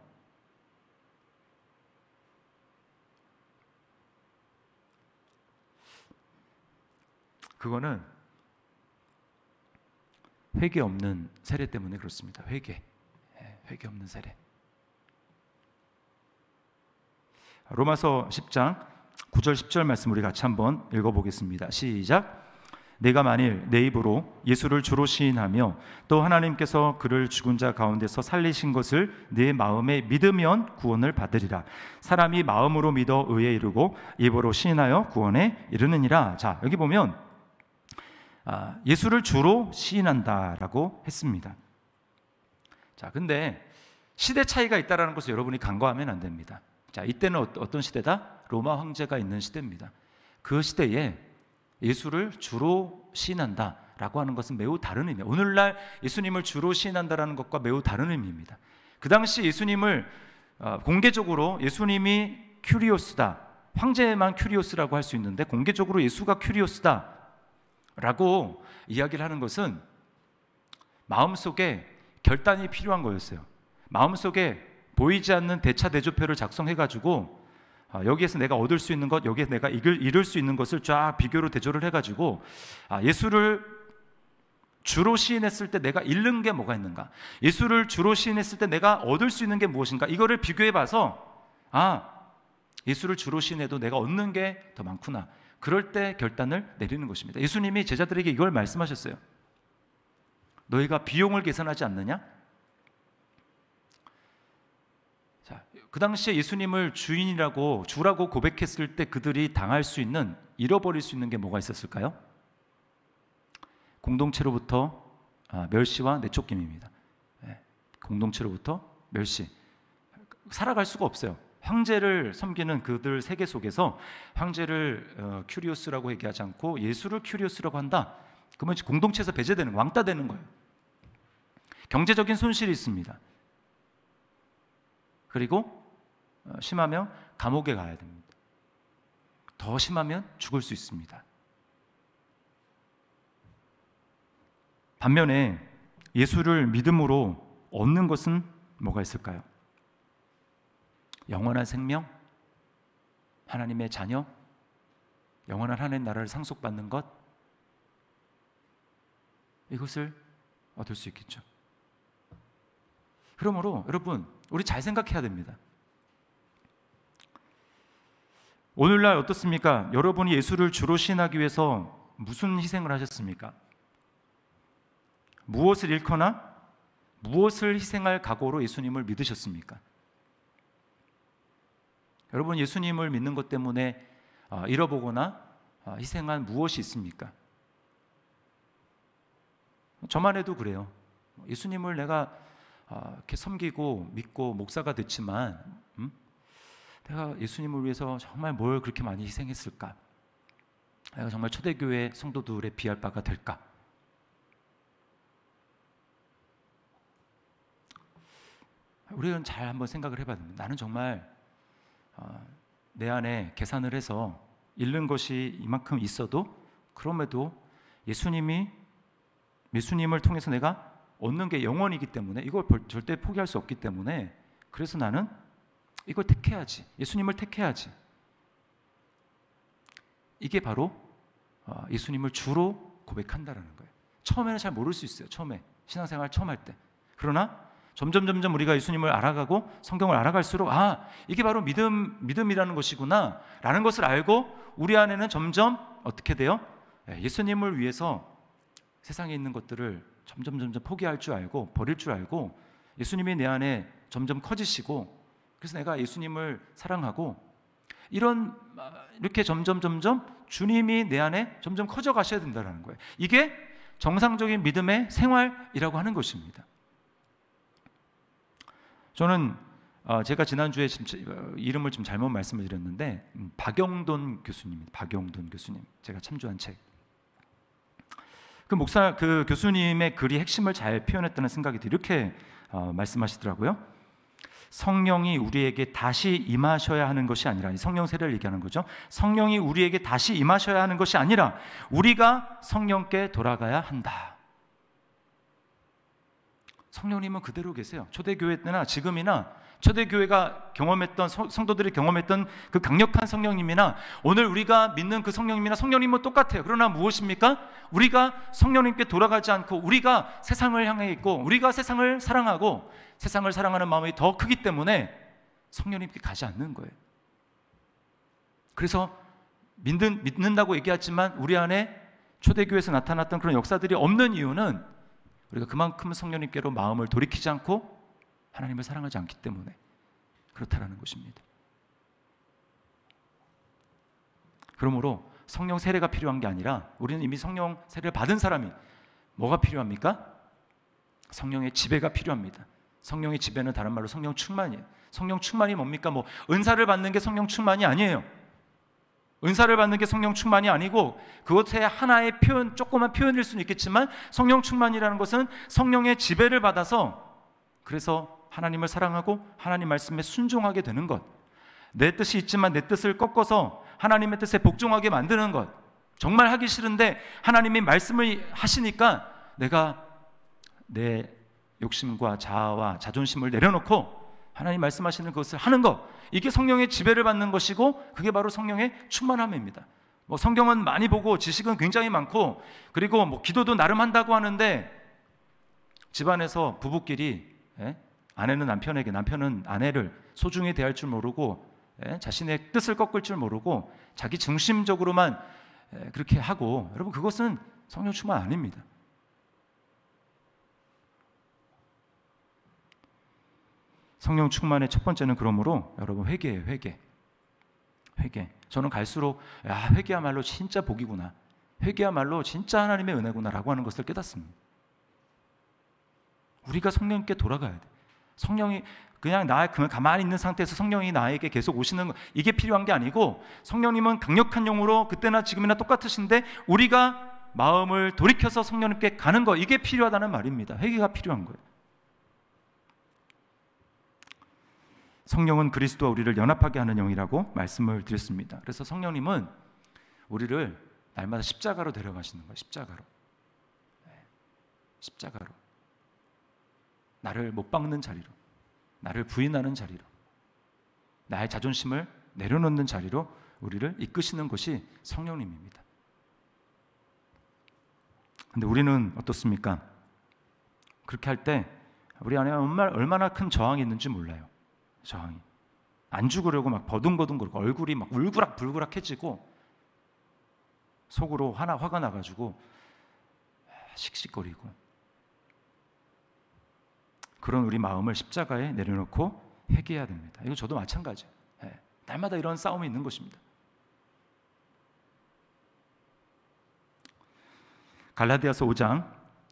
그거는 회개 없는 세례 때문에 그렇습니다. 회개 없는 세례. 로마서 10장 9절 10절 말씀 우리 같이 한번 읽어보겠습니다. 시작. 내가 만일 내 입으로 예수를 주로 시인하며 또 하나님께서 그를 죽은 자 가운데서 살리신 것을 내 마음에 믿으면 구원을 받으리라. 사람이 마음으로 믿어 의에 이르고 입으로 시인하여 구원에 이르느니라. 자, 여기 보면 예수를 주로 시인한다라고 했습니다. 자, 근데 시대 차이가 있다는 것을 여러분이 간과하면 안 됩니다. 자, 이때는 어떤 시대다? 로마 황제가 있는 시대입니다. 그 시대에 예수를 주로 시인한다라고 하는 것은 매우 다른 의미예요. 오늘날 예수님을 주로 시인한다라는 것과 매우 다른 의미입니다. 그 당시 예수님을 공개적으로 예수님이 큐리오스다, 황제만 큐리오스라고 할 수 있는데 공개적으로 예수가 큐리오스다 라고 이야기를 하는 것은 마음속에 결단이 필요한 거였어요. 마음속에 보이지 않는 대차대조표를 작성해가지고 여기에서 내가 얻을 수 있는 것, 여기에 내가 이룰 수 있는 것을 쫙 비교로 대조를 해가지고 예수를 주로 시인했을 때 내가 잃는 게 뭐가 있는가, 예수를 주로 시인했을 때 내가 얻을 수 있는 게 무엇인가, 이거를 비교해봐서 예수를 주로 시인해도 내가 얻는 게 더 많구나, 그럴 때 결단을 내리는 것입니다. 예수님이 제자들에게 이걸 말씀하셨어요. 너희가 비용을 계산하지 않느냐? 자, 그 당시에 예수님을 주라고 고백했을 때 그들이 당할 수 있는, 잃어버릴 수 있는 게 뭐가 있었을까요? 공동체로부터 멸시와 내쫓김입니다. 공동체로부터 멸시. 살아갈 수가 없어요. 황제를 섬기는 그들 세계 속에서 황제를 큐리오스라고 얘기하지 않고 예수를 큐리오스라고 한다. 그러면 공동체에서 배제되는, 왕따 되는 거예요. 경제적인 손실이 있습니다. 그리고 심하면 감옥에 가야 됩니다. 더 심하면 죽을 수 있습니다. 반면에 예수를 믿음으로 얻는 것은 뭐가 있을까요? 영원한 생명, 하나님의 자녀, 영원한 하나님 나라를 상속받는 것, 이것을 얻을 수 있겠죠. 그러므로 여러분, 우리 잘 생각해야 됩니다. 오늘날 어떻습니까? 여러분이 예수를 주로 시인하기 위해서 무슨 희생을 하셨습니까? 무엇을 잃거나 무엇을 희생할 각오로 예수님을 믿으셨습니까? 여러분, 예수님을 믿는 것 때문에 잃어보거나 희생한 무엇이 있습니까? 저만 해도 그래요. 예수님을 내가 이렇게 섬기고 믿고 목사가 됐지만 내가 예수님을 위해서 정말 뭘 그렇게 많이 희생했을까? 내가 정말 초대교회 성도들에 비할 바가 될까? 우리는 잘 한번 생각을 해봐야 됩니다. 나는 정말 내 안에 계산을 해서 잃는 것이 이만큼 있어도 그럼에도 예수님을 통해서 내가 얻는 게 영원이기 때문에 이걸 절대 포기할 수 없기 때문에, 그래서 나는 이걸 택해야지, 예수님을 택해야지. 이게 바로 예수님을 주로 고백한다라는 거예요. 처음에는 잘 모를 수 있어요. 처음에 신앙생활 처음 할 때. 그러나 점점 우리가 예수님을 알아가고 성경을 알아갈수록 이게 바로 믿음이라는 것이구나 라는 것을 알고 우리 안에는 점점 어떻게 돼요? 예수님을 위해서 세상에 있는 것들을 점점 포기할 줄 알고 버릴 줄 알고 예수님이 내 안에 점점 커지시고, 그래서 내가 예수님을 사랑하고 이렇게 점점 주님이 내 안에 점점 커져 가셔야 된다는 거예요. 이게 정상적인 믿음의 생활이라고 하는 것입니다. 저는 제가 지난주에 이름을 좀 잘못 말씀을 드렸는데 박영돈 교수님, 박영돈 교수님, 제가 참조한 책. 그 교수님의 글이 핵심을 잘 표현했다는 생각이 들어요. 이렇게 말씀하시더라고요. 성령이 우리에게 다시 임하셔야 하는 것이 아니라, 이 성령 세례를 얘기하는 거죠. 성령이 우리에게 다시 임하셔야 하는 것이 아니라 우리가 성령께 돌아가야 한다. 성령님은 그대로 계세요. 초대교회 때나 지금이나 초대교회가 경험했던, 성도들이 경험했던 그 강력한 성령님이나 오늘 우리가 믿는 그 성령님이나 성령님은 똑같아요. 그러나 무엇입니까? 우리가 성령님께 돌아가지 않고 우리가 세상을 향해 있고 우리가 세상을 사랑하고 세상을 사랑하는 마음이 더 크기 때문에 성령님께 가지 않는 거예요. 그래서 믿는다고 얘기하지만 우리 안에 초대교회에서 나타났던 그런 역사들이 없는 이유는 우리가 그만큼 성령님께로 마음을 돌이키지 않고 하나님을 사랑하지 않기 때문에 그렇다라는 것입니다. 그러므로 성령 세례가 필요한 게 아니라 우리는 이미 성령 세례를 받은 사람이 뭐가 필요합니까? 성령의 지배가 필요합니다. 성령의 지배는 다른 말로 성령 충만이에요. 성령 충만이 뭡니까? 은사를 받는 게 성령 충만이 아니에요. 은사를 받는 게 성령 충만이 아니고 그것의 하나의 표현, 조그만 표현일 수는 있겠지만 성령 충만이라는 것은 성령의 지배를 받아서 그래서 하나님을 사랑하고 하나님 말씀에 순종하게 되는 것, 내 뜻이 있지만 내 뜻을 꺾어서 하나님의 뜻에 복종하게 만드는 것, 정말 하기 싫은데 하나님이 말씀을 하시니까 내가 내 욕심과 자아와 자존심을 내려놓고 하나님 말씀하시는 것을 하는 것, 이게 성령의 지배를 받는 것이고 그게 바로 성령의 충만함입니다. 성경은 많이 보고 지식은 굉장히 많고 그리고 기도도 나름 한다고 하는데 집안에서 부부끼리 아내는 남편에게, 남편은 아내를 소중히 대할 줄 모르고 자신의 뜻을 꺾을 줄 모르고 자기 중심적으로만 그렇게 하고, 여러분 그것은 성령 충만 아닙니다. 성령 충만의 첫 번째는 그러므로 여러분 회개예요. 회개. 저는 갈수록 회개야말로 진짜 복이구나, 회개야말로 진짜 하나님의 은혜구나 라고 하는 것을 깨닫습니다. 우리가 성령께 돌아가야 돼. 성령이 그냥 가만히 있는 상태에서 성령이 나에게 계속 오시는 것, 이게 필요한 게 아니고 성령님은 강력한 영으로 그때나 지금이나 똑같으신데 우리가 마음을 돌이켜서 성령님께 가는 것, 이게 필요하다는 말입니다. 회개가 필요한 거예요. 성령은 그리스도와 우리를 연합하게 하는 영이라고 말씀을 드렸습니다. 그래서 성령님은 우리를 날마다 십자가로 데려가시는 거예요. 십자가로. 나를 못 박는 자리로, 나를 부인하는 자리로, 나의 자존심을 내려놓는 자리로 우리를 이끄시는 것이 성령님입니다. 근데 우리는 어떻습니까? 그렇게 할 때 우리 안에 얼마나 큰 저항이 있는지 몰라요. 저항이. 안 죽으려고 막 버둥버둥거리고 얼굴이 막 울그락불그락해지고 속으로 화가 나가지고 씩씩거리고, 그런 우리 마음을 십자가에 내려놓고 회개해야 됩니다. 이거 저도 마찬가지예요. 날마다 이런 싸움이 있는 것입니다. 갈라디아서 5장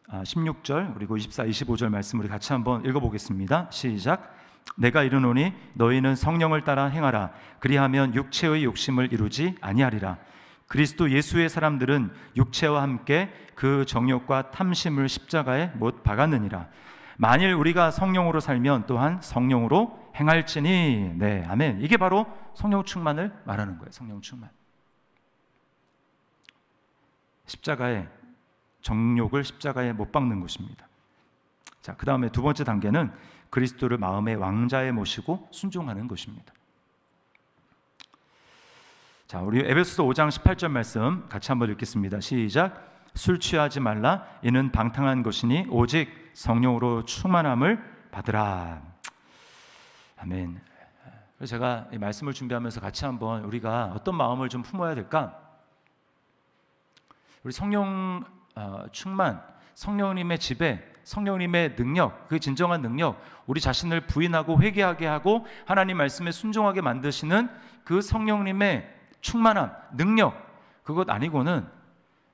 16절 그리고 24, 25절 말씀 우리 같이 한번 읽어보겠습니다. 시작. 내가 이르노니 너희는 성령을 따라 행하라. 그리하면 육체의 욕심을 이루지 아니하리라. 그리스도 예수의 사람들은 육체와 함께 그 정욕과 탐심을 십자가에 못 박았느니라. 만일 우리가 성령으로 살면 또한 성령으로 행할지니. 네, 아멘. 이게 바로 성령 충만을 말하는 거예요. 성령 충만. 십자가에, 정욕을 십자가에 못 박는 것입니다. 자, 그 다음에 두 번째 단계는 그리스도를 마음의 왕자에 모시고 순종하는 것입니다. 자, 우리 에베소서 5장 18절 말씀 같이 한번 읽겠습니다. 시작. 술 취하지 말라. 이는 방탕한 것이니 오직 성령으로 충만함을 받으라. 아멘. 그래서 제가 이 말씀을 준비하면서 같이 한번 우리가 어떤 마음을 좀 품어야 될까? 우리 성령 충만, 성령님의 지배, 성령님의 능력, 그 진정한 능력, 우리 자신을 부인하고 회개하게 하고 하나님 말씀에 순종하게 만드시는 그 성령님의 충만함, 능력, 그것 아니고는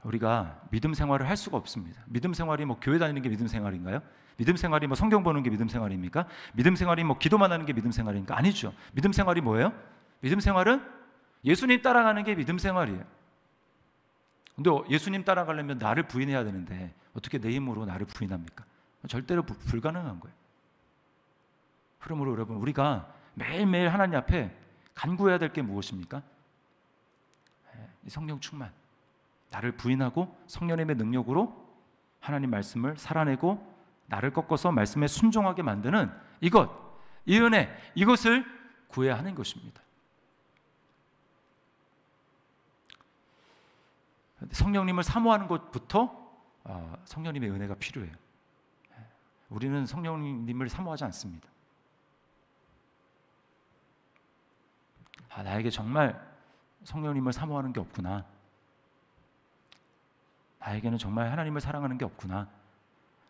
우리가 믿음 생활을 할 수가 없습니다. 믿음 생활이 뭐 교회 다니는 게 믿음 생활인가요? 믿음 생활이 뭐 성경 보는 게 믿음 생활입니까? 믿음 생활이 뭐 기도만 하는 게 믿음 생활입니까? 아니죠. 믿음 생활이 뭐예요? 믿음 생활은 예수님 따라가는 게 믿음 생활이에요. 근데 예수님 따라가려면 나를 부인해야 되는데 어떻게 내 힘으로 나를 부인합니까? 절대로 불가능한 거예요. 그러므로 여러분, 우리가 매일매일 하나님 앞에 간구해야 될 게 무엇입니까? 이 성령 충만, 나를 부인하고 성령님의 능력으로 하나님 말씀을 살아내고 나를 꺾어서 말씀에 순종하게 만드는 이것, 이 은혜, 이것을 구해야 하는 것입니다. 성령님을 사모하는 것부터 성령님의 은혜가 필요해요. 우리는 성령님을 사모하지 않습니다. 나에게 정말 성령님을 사모하는 게 없구나, 나에게는 정말 하나님을 사랑하는 게 없구나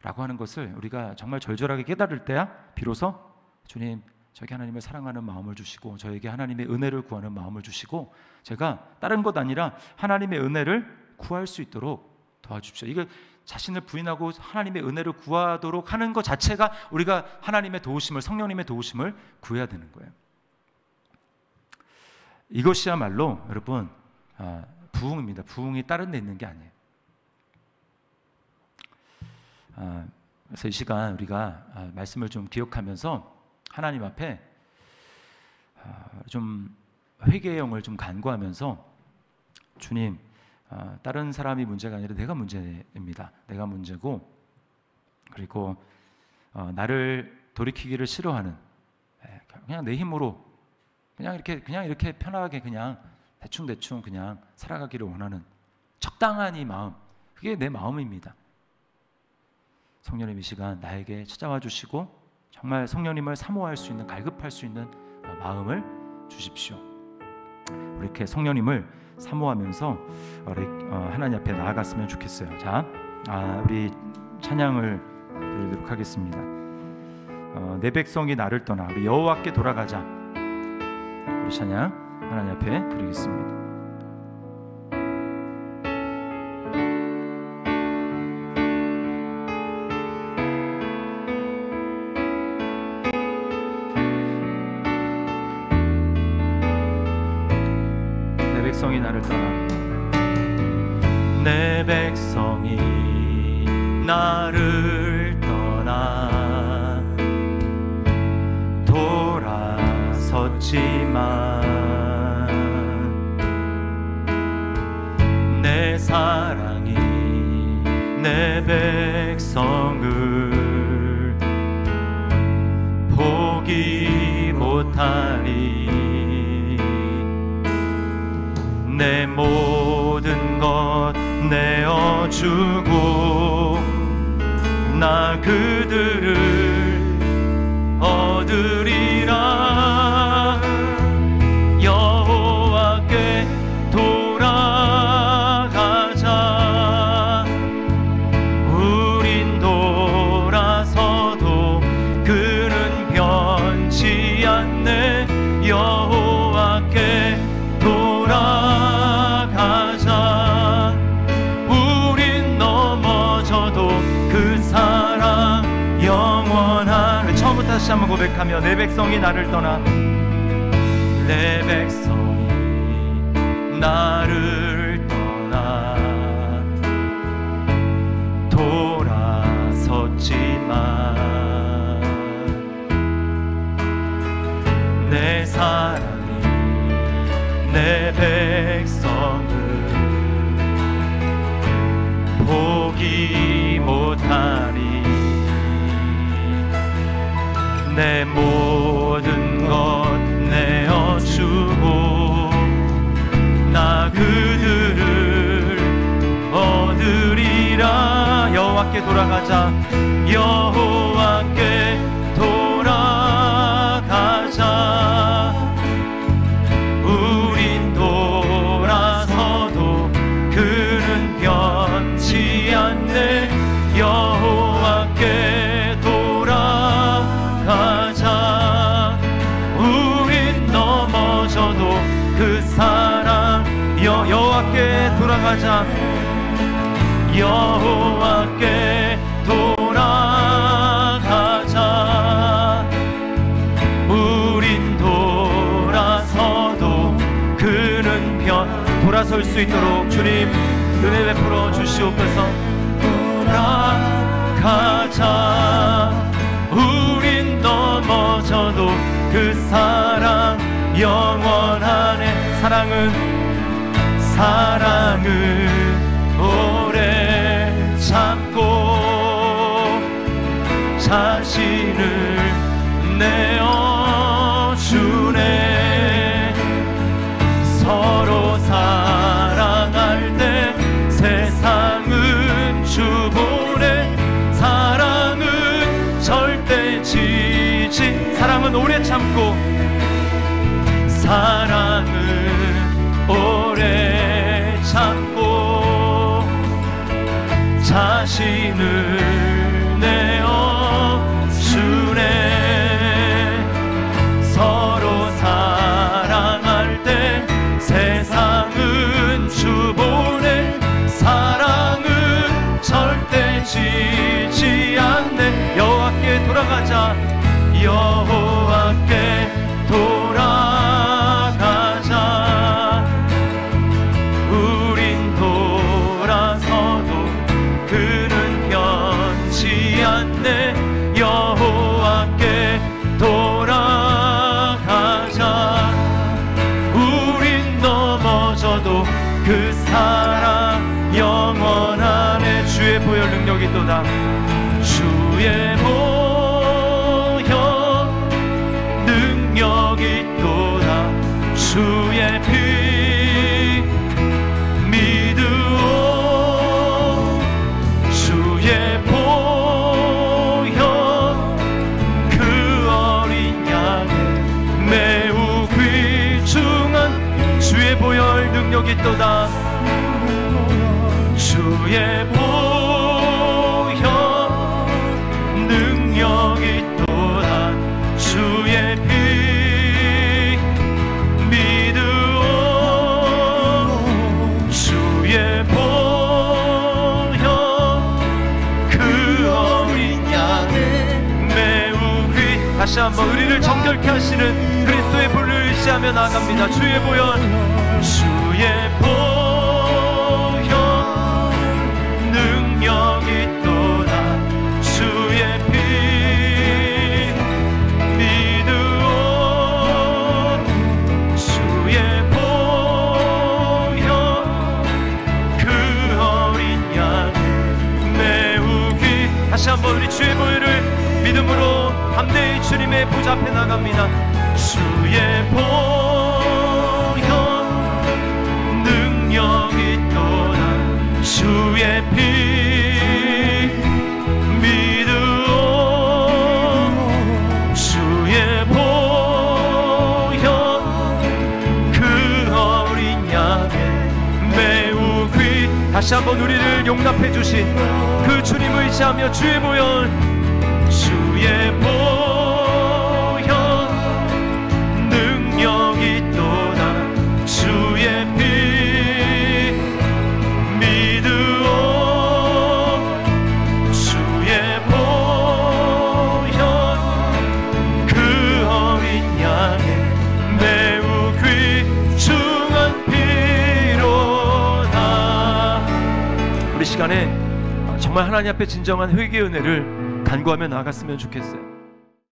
라고 하는 것을 우리가 정말 절절하게 깨달을 때야 비로소 주님, 저에게 하나님을 사랑하는 마음을 주시고 저에게 하나님의 은혜를 구하는 마음을 주시고 제가 다른 것 아니라 하나님의 은혜를 구할 수 있도록 도와주십시오. 이거 자신을 부인하고 하나님의 은혜를 구하도록 하는 것 자체가 우리가 하나님의 도우심을, 성령님의 도우심을 구해야 되는 거예요. 이것이야말로 여러분 부흥입니다. 부흥이 다른 데 있는 게 아니에요. 그래서 이 시간 우리가 말씀을 좀 기억하면서 하나님 앞에 좀 회개의 영을 좀 간구하면서 주님, 다른 사람이 문제가 아니라 내가 문제입니다. 내가 문제고, 그리고 나를 돌이키기를 싫어하는, 그냥 내 힘으로 그냥 이렇게 편하게 그냥 대충 그냥 살아가기를 원하는 적당한 이 마음, 그게 내 마음입니다. 성령님 이 시간 나에게 찾아와 주시고 정말 성령님을 사모할 수 있는, 갈급할 수 있는 마음을 주십시오. 우리 이렇게 성령님을 사모하면서 하나님 앞에 나아갔으면 좋겠어요. 자, 우리 찬양을 드리도록 하겠습니다. 내 백성이 나를 떠나 우리 여호와께 돌아가자. 우리 찬양 하나님 앞에 드리겠습니다. 백성이 나를 떠나, 내 백성이 나를 떠나 돌아섰지만 내 사랑이 내 백성을 포기 못하리. 내 모든 것 내어주고 나 그들을 얻으리라. 여호와께 돌아가자. 우린 돌아서도 그는 변치 않네. 여호와께 돌아가자. 우린 넘어져도 그 사랑 영원하네. 처음부터 다시 한번 고백하며 내 백성이 나를 떠나, 내 백성이 나를 떠나 돌아섰지만 내 사랑이 내 백성을 포기 못하리. 내 모든 것 내어주고 나 그들을 얻으리라. 여호와께 돌아가자. 여호와께 돌아가자. 우린 돌아서도 그는 변치 않네. 여호와께 돌아가자. 우린 넘어져도 그 사랑 여호와께 돌아가자. 여호와께 돌아가자. 우린 돌아서도 그는 편. 돌아설 수 있도록 주님 은혜 베풀어 주시옵소서. 돌아가자. 우린 넘어져도 그 사랑 영원하네. 사랑은 오래 참고 자신을 내어주네. 서로 사랑할 때 세상은 주보네. 사랑은 절대 지지. 사랑은 오래 참고 사랑은 오래 참고 자신을 내어주네. 서로 사랑할 때 세상은 주보네. 사랑은 절대 지지 않네. 여호와께 돌아가자. 여호와께 돌아가자. 우린 돌아서도 그는 변치 않네. 여호와께 돌아가자. 우린 넘어져도 그 사랑 영원하네. 주의 보혈 능력이 또다. 주의 보혈 능력이 또다. 주의 피 믿으오. 주의 보혈 그 어린 양의 매우 귀중한 주의 보혈 능력이 또다. 주의 보혈 능력이 또다. 주의 피 믿으오. 주의 보혈 그 어린 양의 매우 귀. 다시 한번 우리를 정결케 하시는 그리스도의 보혈을 의지하며 나아갑니다. 주의 보혈. 주의 보혈 능력이 또다. 주의 피 믿으오. 주의 보혈 그 어린 양의 매우 귀. 다시 한번 우리 주의 보혈을 믿음으로 담대히 주님의 보좌 앞에 나갑니다. 주의 보혈 능력이 또다. 주의 피 믿으오. 주의 보혈 그 어린 양의 매우 귀. 다시 한번 우리를 용납해 주신 그 주님 의지하며 주의 보혈. 주의 보혈 능력이 또다. 주의 피 믿으오. 주의 보혈 그 어린 양의 매우 귀중한 피로다. 우리 시간에 정말 하나님 앞에 진정한 회개의 은혜를 간구하며 나아갔으면 좋겠어요.